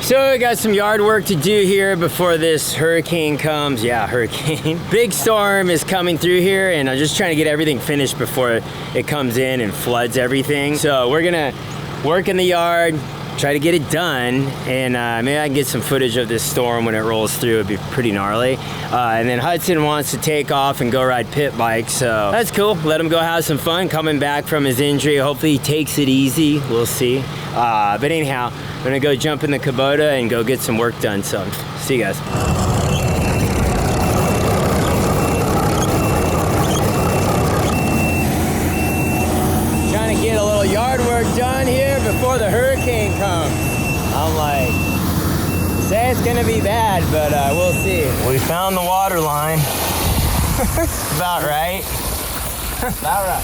So we got some yard work to do here before this hurricane comes. Yeah, hurricane. Big storm is coming through here, and I'm just trying to get everything finished before it comes in and floods everything. So we're gonna work in the yard, try to get it done, and maybe I can get some footage of this storm when it rolls through. It'd be pretty gnarly. And then Hudson wants to take off and go ride pit bike, so that's cool. Let him go have some fun coming back from his injury. Hopefully he takes it easy. We'll see. But anyhow, I'm gonna go jump in the Kubota and go get some work done. So see you guys. Trying to get a little yard work done here before the hurricane comes. I'm like, say it's gonna be bad, but we'll see. We found the water line. About right. About right.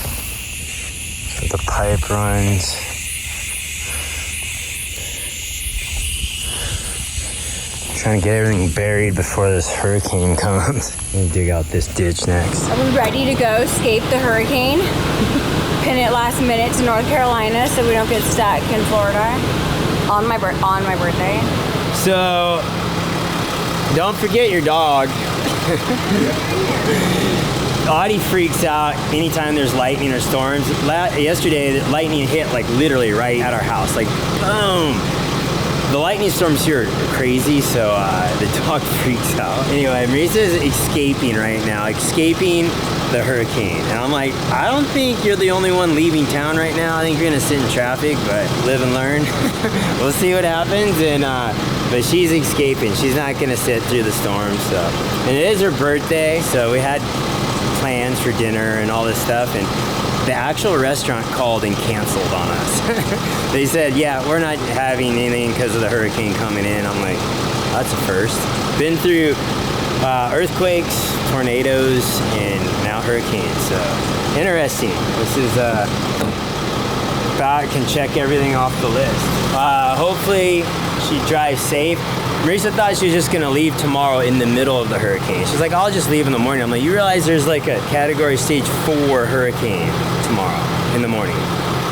The pipe runs. Trying to get everything buried before this hurricane comes. We'll dig out this ditch next. Are we ready to go escape the hurricane? Pin it last minute to North Carolina so we don't get stuck in Florida on my birthday. So, don't forget your dog. Audie freaks out anytime there's lightning or storms. Yesterday, the lightning hit like literally right at our house, like boom. The lightning storms here are crazy, so the dog freaks out. Anyway, Marisa is escaping right now, escaping the hurricane. And I'm like, I don't think you're the only one leaving town right now. I think you're gonna sit in traffic, but live and learn. We'll see what happens. And but she's escaping. She's not gonna sit through the storm. So, and it is her birthday, so we had plans for dinner and all this stuff. And the actual restaurant called and canceled on us. They said, yeah, we're not having anything because of the hurricane coming in. I'm like, that's a first. Been through earthquakes, tornadoes, and now hurricanes. So interesting. This is about can check everything off the list. Hopefully she drives safe. Marisa thought she was just gonna leave tomorrow in the middle of the hurricane. She's like, I'll just leave in the morning. I'm like, you realize there's like a category stage 4 hurricane tomorrow in the morning.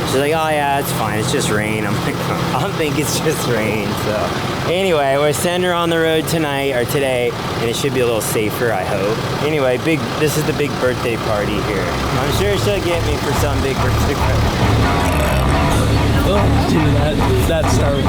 She's like, oh yeah, it's fine, it's just rain. I'm like, I don't think it's just rain. So anyway, we're sending her on the road tonight or today, and it should be a little safer, I hope. Anyway, this is the big birthday party here. I'm sure she'll get me for some big birthday party. Oh, that started.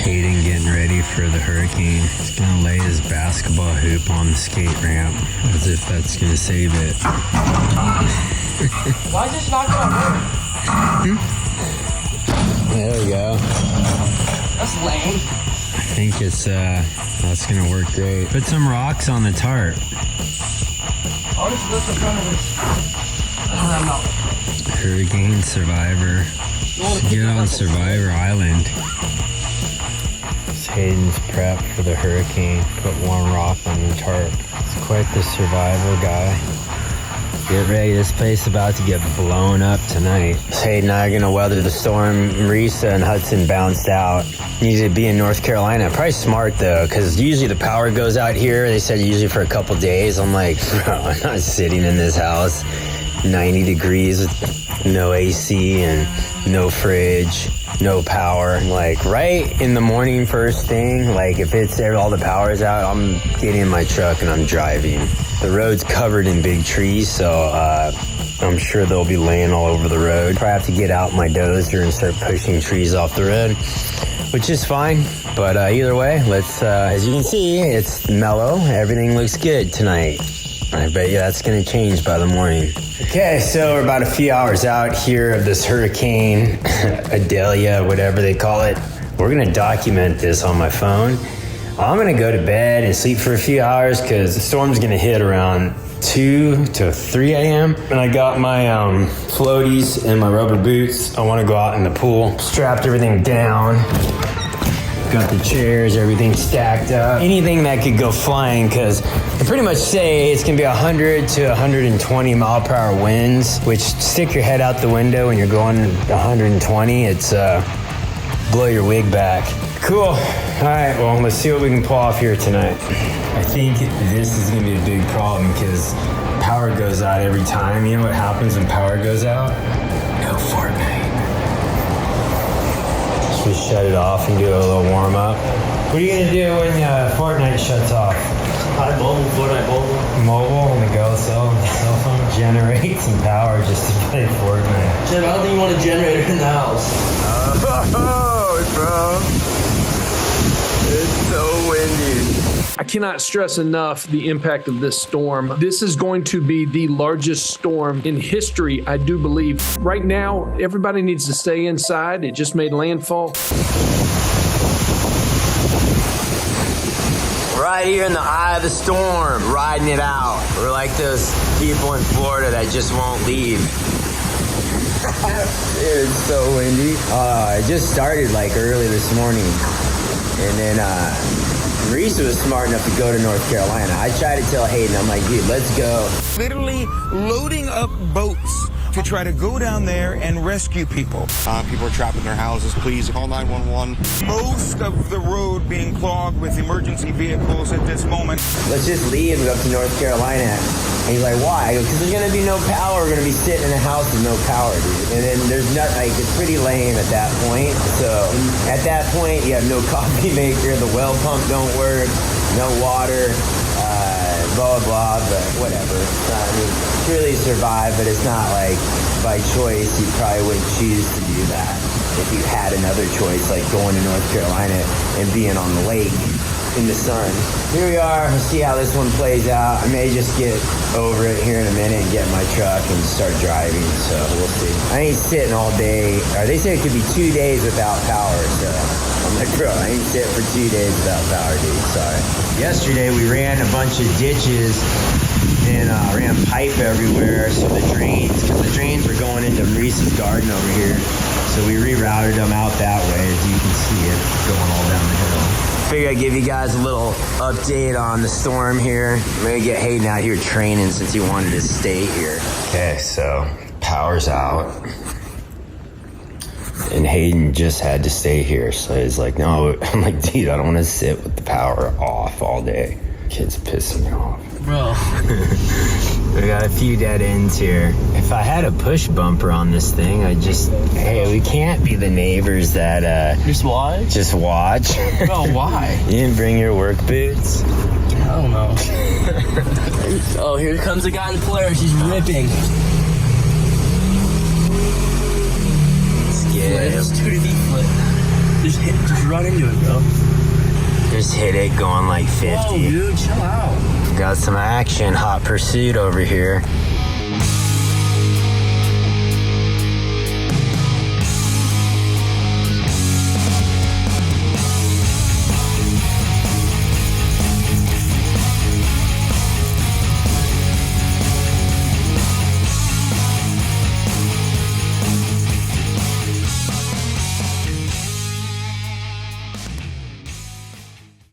Hayden getting ready for the hurricane. He's gonna lay his basketball hoop on the skate ramp as if that's gonna save it. Why just not gonna work? There we go. That's lame. I think it's that's gonna work great. Put some rocks on the tarp. I'll just lift the front of this. Hurricane survivor. Should get on Survivor Island. Hayden's prep for the hurricane. Put one rock on the tarp. It's quite the survival guy. Get ready, this place is about to get blown up tonight. Hayden and I are gonna weather the storm. Marisa and Hudson bounced out. Need to be in North Carolina. Probably smart though, because usually the power goes out here. They said usually for a couple days. I'm like, bro, I'm not sitting in this house. 90 degrees with no AC and no fridge, no power. Like right in the morning first thing, like if it's there, all the power's out, I'm getting in my truck and I'm driving. The road's covered in big trees, so I'm sure they'll be laying all over the road. Probably have to get out my dozer and start pushing trees off the road, which is fine. But either way, let's, as you can see, it's mellow. Everything looks good tonight. I bet you that's gonna change by the morning. Okay, so we're about a few hours out here of this hurricane, Idalia, whatever they call it. We're gonna document this on my phone. I'm gonna go to bed and sleep for a few hours because the storm's gonna hit around 2 to 3 a.m. And I got my floaties and my rubber boots. I wanna go out in the pool. Strapped everything down. Got the chairs, everything stacked up. Anything that could go flying, because I pretty much say it's gonna be 100 to 120 mile per hour winds, which stick your head out the window when you're going 120, it's blow your wig back. Cool, all right, well, let's see what we can pull off here tonight. I think this is gonna be a big problem because power goes out every time. You know what happens when power goes out? No Fortnite. Should we shut it off and do a little warm up? What are you gonna do when Fortnite shuts off? Hi, mobile, Fortnite mobile. Mobile on the go, cell phone. Generate some power just to play Fortnite. Jim, I don't think you want a generator in the house. Oh, bro. It's so windy. I cannot stress enough the impact of this storm. This is going to be the largest storm in history, I do believe. Right now, everybody needs to stay inside. It just made landfall. Right here in the eye of the storm, riding it out. We're like those people in Florida that just won't leave. Dude, it's so windy. It just started like early this morning. And then Marisa was smart enough to go to North Carolina. I tried to tell Hayden, I'm like, dude, let's go. Literally loading up boats to try to go down there and rescue people. People are trapped in their houses. Please call 911. Most of the road being clogged with emergency vehicles at this moment. Let's just leave and go up to North Carolina. And he's like, why? I go, because there's going to be no power. We're going to be sitting in a house with no power, dude. And then there's not, like, it's pretty lame at that point. So at that point, you have no coffee maker. The well pump don't work. No water. Blah, blah, but whatever. I mean, truly survive, but it's not like by choice. You probably wouldn't choose to do that if you had another choice, like going to North Carolina and being on the lake in the sun. Here we are. We'll see how this one plays out. I may just get over it here in a minute and get in my truck and start driving, so we'll see. I ain't sitting all day. They say it could be 2 days without power, so I'm like, bro, I ain't sitting for 2 days without power, dude. Sorry. Yesterday we ran a bunch of ditches and ran pipe everywhere, so the drains were going into Marisa's garden over here. So we rerouted them out that way, as you can see it going all down the hill. Figure I'd give you guys a little update on the storm here. I'm gonna get Hayden out here training since he wanted to stay here. Okay, so power's out. And Hayden just had to stay here, so he's like, no. I'm like, dude, I don't want to sit with the power off all day. Kid's pissing me off. Bro. We got a few dead ends here. If I had a push bumper on this thing, hey, we can't be the neighbors that Just watch? just watch. Bro, why? You didn't bring your work boots? I don't know. Oh, here comes the guy in the Polaris. He's ripping. Yeah. Just 2 feet foot. Just run into it, bro. Just hit it going like 50. Whoa, dude, chill out. Got some action, hot pursuit over here.